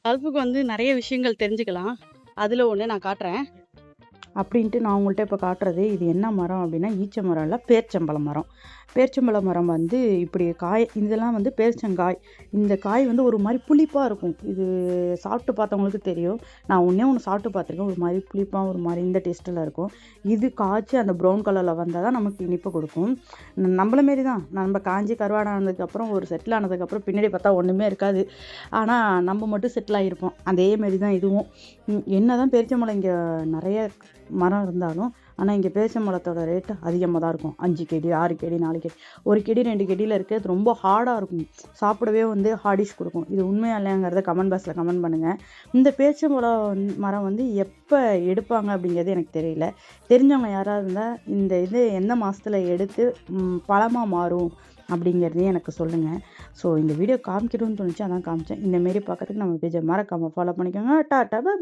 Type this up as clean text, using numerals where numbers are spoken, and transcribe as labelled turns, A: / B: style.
A: பல்புக்கு வந்து நெறைய விஷயங்கள் தெரிஞ்சுக்கலாம். அதுல ஒண்ணு நான் காட்டுறேன்.
B: அப்படின்ட்டு நான் உங்கள்கிட்ட இப்போ காட்டுறது இது என்ன மரம் அப்படின்னா ஈச்ச மரம் இல்லை, பேர்ச்சம்பழ மரம். பேர்ச்சம்பழ மரம் வந்து இப்படி காய் இதெல்லாம் வந்து பேர்ச்சங்காய். இந்த காய் வந்து ஒரு மாதிரி புளிப்பாக இருக்கும். இது சாப்பிட்டு பார்த்தவங்களுக்கு தெரியும். நான் ஒன்றே ஒன்று சாப்பிட்டு பார்த்துருக்கேன். ஒரு மாதிரி புளிப்பாக ஒரு மாதிரி இந்த டேஸ்ட்டில் இருக்கும். இது காய்ச்சி அந்த ப்ரௌன் கலரில் வந்தால் தான் நமக்கு இனிப்பு கொடுக்கும். நம்மள மாரி தான் நம்ம காஞ்சி கருவாடை ஆனதுக்கப்புறம் ஒரு செட்டில் ஆனதுக்கப்புறம் பின்னாடி பார்த்தா ஒன்றுமே இருக்காது. ஆனால் நம்ம மட்டும் செட்டில் ஆகிருப்போம். அதே மாரி தான் இதுவும். என்ன தான் பேரிச்சம்பழம் இங்கே நிறைய மரம் இருந்தாலும் ஆனால் இங்கே பேரிச்சம்பழத்தோட ரேட்டு அதிகமாக தான் இருக்கும். 5 கெடி 6 கெடி 4 கெடி, ஒரு கெடி 2 கெடியில் இருக்கிறது ரொம்ப ஹார்டாக இருக்கும். சாப்பிடவே வந்து ஹார்டிஷ் கொடுக்கும். இது உண்மையா இல்லையாங்கிறத கமெண்ட் பாக்ஸில் கமெண்ட் பண்ணுங்கள். இந்த பேரிச்சம்பழம் மரம் வந்து எப்போ எடுப்பாங்க அப்படிங்கிறது எனக்கு தெரியல. தெரிஞ்சவங்க யாராவது இருந்தால் இந்த இது எந்த மாதத்தில் எடுத்து பழமாக மாறும் அப்படிங்கிறதையும் எனக்கு சொல்லுங்கள். ஸோ இந்த வீடியோ காமிக்கணும்னு தோணுச்சு, அதான் காமிச்சேன். இந்தமாரி பார்க்கறதுக்கு நம்ம பேஜை மறக்காமல் ஃபாலோ பண்ணிக்கோங்க. Tata by.